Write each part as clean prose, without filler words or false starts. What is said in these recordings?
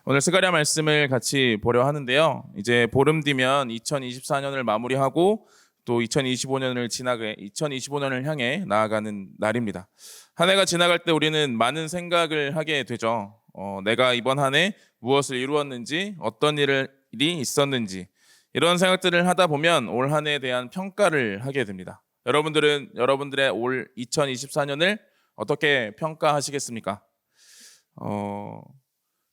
오늘 스가랴 말씀을 같이 보려 하는데요. 이제 보름 뒤면 2024년을 마무리하고 또 2025년을 향해 나아가는 날입니다. 한 해가 지나갈 때 우리는 많은 생각을 하게 되죠. 내가 이번 한 해 무엇을 이루었는지, 어떤 일이 있었는지, 이런 생각들을 하다 보면 올 한 해에 대한 평가를 하게 됩니다. 여러분들은 여러분들의 올 2024년을 어떻게 평가하시겠습니까?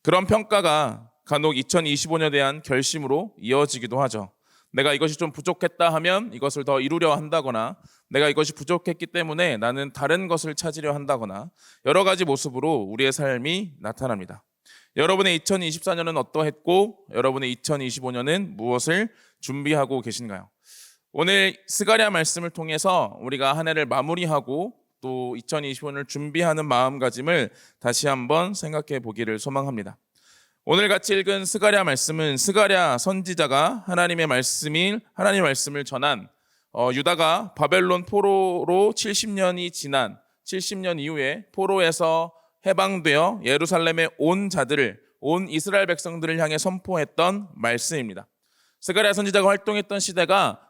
그런 평가가 간혹 2025년에 대한 결심으로 이어지기도 하죠. 내가 이것이 좀 부족했다 하면 이것을 더 이루려 한다거나, 내가 이것이 부족했기 때문에 나는 다른 것을 찾으려 한다거나, 여러 가지 모습으로 우리의 삶이 나타납니다. 여러분의 2024년은 어떠했고 여러분의 2025년은 무엇을 준비하고 계신가요? 오늘 스가랴 말씀을 통해서 우리가 한 해를 마무리하고 또 2025년을 준비하는 마음가짐을 다시 한번 생각해 보기를 소망합니다. 오늘 같이 읽은 스가랴 말씀은 스가랴 선지자가 하나님의 말씀을 전한 유다가 바벨론 포로로 70년이 지난 70년 이후에 포로에서 해방되어 예루살렘에 온 이스라엘 백성들을 향해 선포했던 말씀입니다. 스가랴 선지자가 활동했던 시대가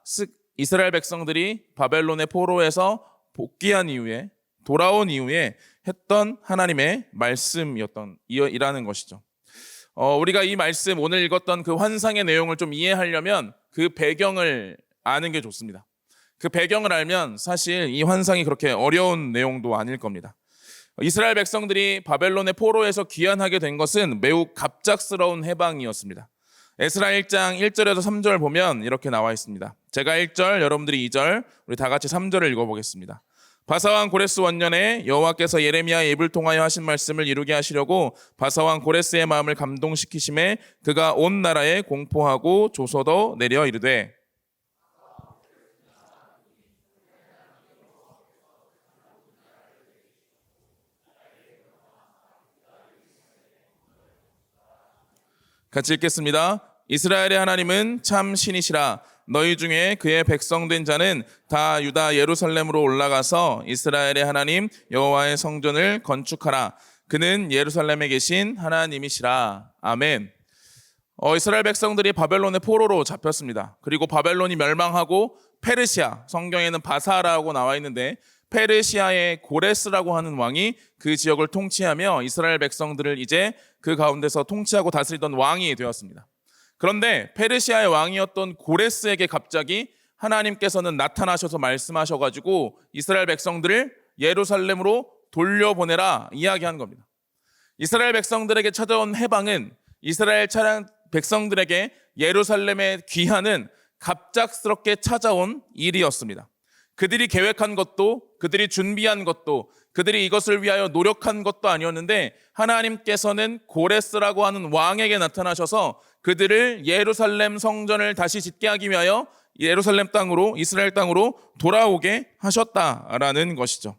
이스라엘 백성들이 바벨론의 포로에서 복귀한 이후에, 돌아온 이후에 했던 하나님의 말씀이라는 것이죠. 우리가 이 말씀, 오늘 읽었던 그 환상의 내용을 좀 이해하려면 그 배경을 아는 게 좋습니다. 그 배경을 알면 사실 이 환상이 그렇게 어려운 내용도 아닐 겁니다. 이스라엘 백성들이 바벨론의 포로에서 귀환하게 된 것은 매우 갑작스러운 해방이었습니다. 에스라 1장 1절에서 3절 보면 이렇게 나와 있습니다. 제가 1절, 여러분들이 2절, 우리 다 같이 3절을 읽어보겠습니다. 바사왕 고레스 원년에 여호와께서 예레미야의 입을 통하여 하신 말씀을 이루게 하시려고 바사왕 고레스의 마음을 감동시키심에 그가 온 나라에 공포하고 조서도 내려 이르되, 같이 읽겠습니다. 이스라엘의 하나님은 참 신이시라. 너희 중에 그의 백성된 자는 다 유다 예루살렘으로 올라가서 이스라엘의 하나님 여호와의 성전을 건축하라. 그는 예루살렘에 계신 하나님이시라. 아멘. 이스라엘 백성들이 바벨론의 포로로 잡혔습니다. 그리고 바벨론이 멸망하고 페르시아, 성경에는 바사라고 나와 있는데 페르시아의 고레스라고 하는 왕이 그 지역을 통치하며 이스라엘 백성들을 이제 그 가운데서 통치하고 다스리던 왕이 되었습니다. 그런데 페르시아의 왕이었던 고레스에게 갑자기 하나님께서는 나타나셔서 말씀하셔가지고 이스라엘 백성들을 예루살렘으로 돌려보내라 이야기한 겁니다. 이스라엘 백성들에게 찾아온 해방은, 이스라엘 백성들에게 예루살렘의 귀환은 갑작스럽게 찾아온 일이었습니다. 그들이 계획한 것도, 그들이 준비한 것도, 그들이 이것을 위하여 노력한 것도 아니었는데 하나님께서는 고레스라고 하는 왕에게 나타나셔서 그들을 예루살렘 성전을 다시 짓게 하기 위하여 예루살렘 땅으로, 이스라엘 땅으로 돌아오게 하셨다라는 것이죠.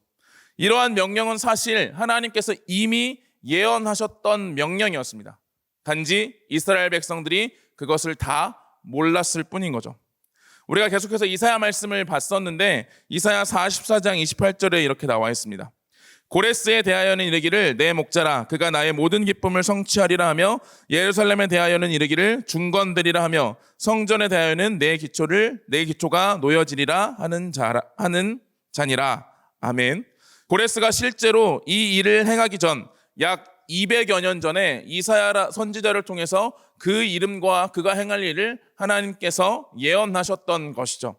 이러한 명령은 사실 하나님께서 이미 예언하셨던 명령이었습니다. 단지 이스라엘 백성들이 그것을 다 몰랐을 뿐인 거죠. 우리가 계속해서 이사야 말씀을 봤었는데 이사야 44장 28절에 이렇게 나와 있습니다. 고레스에 대하여는 이르기를 내 목자라, 그가 나의 모든 기쁨을 성취하리라 하며, 예루살렘에 대하여는 이르기를 중건되리라 하며, 성전에 대하여는 내 기초가 놓여지리라 하는 자니라. 아멘. 고레스가 실제로 이 일을 행하기 전 약 200여 년 전에 이사야 선지자를 통해서 그 이름과 그가 행할 일을 하나님께서 예언하셨던 것이죠.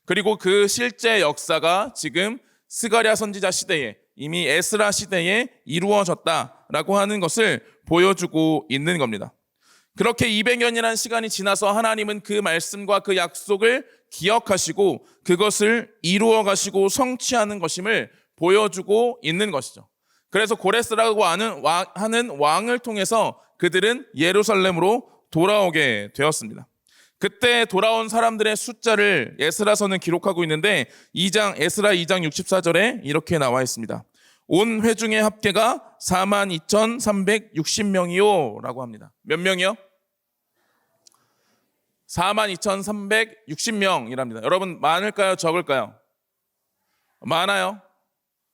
그리고 그 실제 역사가 지금 스가랴 선지자 시대에, 이미 에스라 시대에 이루어졌다라고 하는 것을 보여주고 있는 겁니다. 그렇게 200년이라는 시간이 지나서 하나님은 그 말씀과 그 약속을 기억하시고 그것을 이루어 가시고 성취하는 것임을 보여주고 있는 것이죠. 그래서 고레스라고 하는 왕을 통해서 그들은 예루살렘으로 돌아오게 되었습니다. 그때 돌아온 사람들의 숫자를 에스라서는 기록하고 있는데 에스라 2장 64절에 이렇게 나와 있습니다. 온 회중의 합계가 42,360명이요 라고 합니다. 몇 명이요? 42,360명이랍니다. 여러분 많을까요? 적을까요? 많아요.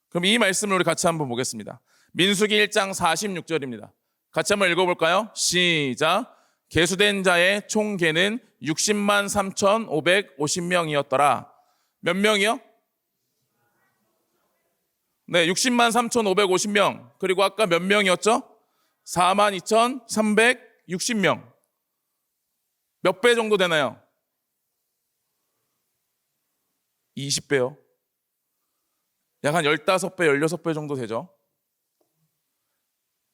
그럼 이 말씀을 우리 같이 한번 보겠습니다. 민수기 1장 46절입니다. 같이 한번 읽어볼까요? 시작. 계수된 자의 총 계는 60만 3,550명이었더라. 몇 명이요? 네, 60만 3,550명. 그리고 아까 몇 명이었죠? 42,360명. 몇 배 정도 되나요? 20배요. 약 한 15배, 16배 정도 되죠.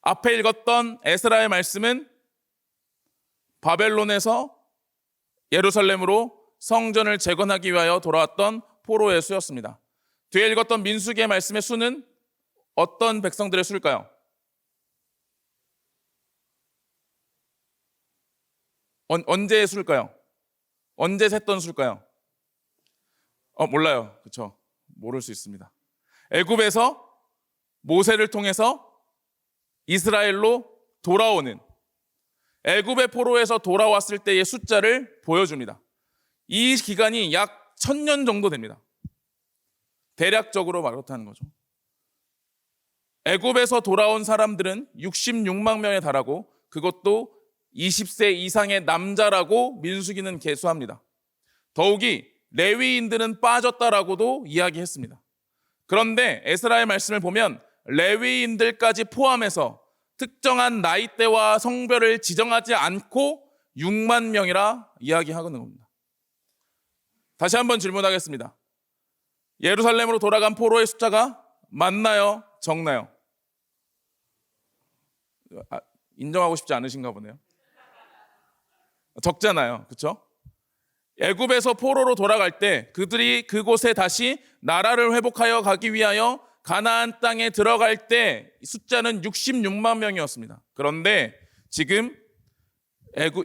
앞에 읽었던 에스라의 말씀은 바벨론에서 예루살렘으로 성전을 재건하기 위하여 돌아왔던 포로의 수였습니다. 뒤에 읽었던 민수기의 말씀의 수는 어떤 백성들의 수일까요? 언제의 수일까요? 언제 셌던 수일까요? 몰라요. 그렇죠? 모를 수 있습니다. 애굽에서 모세를 통해서 이스라엘로 돌아오는 애굽의 포로에서 돌아왔을 때의 숫자를 보여줍니다. 이 기간이 약 1000년 정도 됩니다. 대략적으로 그렇다는 거죠. 애굽에서 돌아온 사람들은 66만 명에 달하고 그것도 20세 이상의 남자라고 민수기는 계수합니다. 더욱이 레위인들은 빠졌다라고도 이야기했습니다. 그런데 에스라의 말씀을 보면 레위인들까지 포함해서 특정한 나이대와 성별을 지정하지 않고 6만 명이라 이야기하는 겁니다. 다시 한번 질문하겠습니다. 예루살렘으로 돌아간 포로의 숫자가 많나요? 적나요? 인정하고 싶지 않으신가 보네요. 적잖아요. 그렇죠? 애굽에서 포로로 돌아갈 때 그들이 그곳에 다시 나라를 회복하여 가기 위하여 가나안 땅에 들어갈 때 숫자는 66만 명이었습니다. 그런데 지금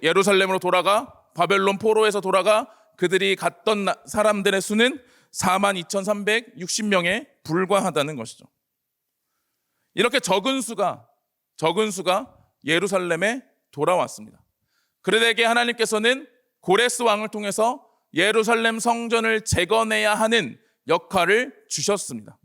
예루살렘으로 돌아가 바벨론 포로에서 돌아가 그들이 갔던 사람들의 수는 42,360명에 불과하다는 것이죠. 이렇게 적은 수가 예루살렘에 돌아왔습니다. 그들에게 하나님께서는 고레스 왕을 통해서 예루살렘 성전을 재건해야 하는 역할을 주셨습니다.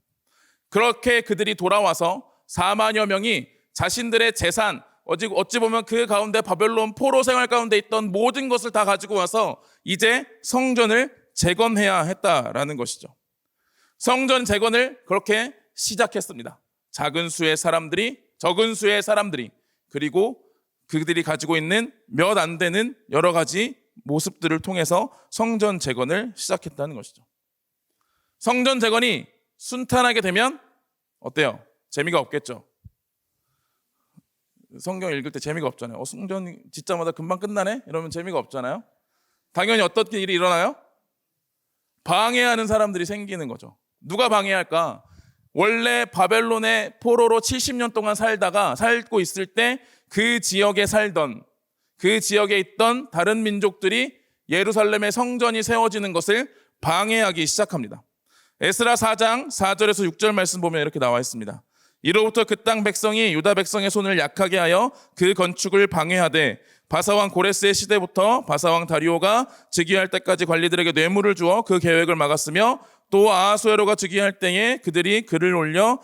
그렇게 그들이 돌아와서 4만여 명이 자신들의 재산, 어찌 보면 그 가운데 바벨론 포로 생활 가운데 있던 모든 것을 다 가지고 와서 이제 성전을 재건해야 했다라는 것이죠. 성전 재건을 그렇게 시작했습니다. 적은 수의 사람들이 그리고 그들이 가지고 있는 몇 안 되는 여러 가지 모습들을 통해서 성전 재건을 시작했다는 것이죠. 성전 재건이 순탄하게 되면 어때요? 재미가 없겠죠? 성경 읽을 때 재미가 없잖아요. 성전 짓자마자 금방 끝나네? 이러면 재미가 없잖아요. 당연히 어떤 일이 일어나요? 방해하는 사람들이 생기는 거죠. 누가 방해할까? 원래 바벨론의 포로로 70년 동안 살고 있을 때 그 지역에 있던 다른 민족들이 예루살렘의 성전이 세워지는 것을 방해하기 시작합니다. 에스라 4장 4절에서 6절 말씀 보면 이렇게 나와 있습니다. 이로부터 그 땅 백성이 유다 백성의 손을 약하게 하여 그 건축을 방해하되 바사왕 고레스의 시대부터 바사왕 다리오가 즉위할 때까지 관리들에게 뇌물을 주어 그 계획을 막았으며 또 아하수에로가 즉위할 때에 그들이 글을 올려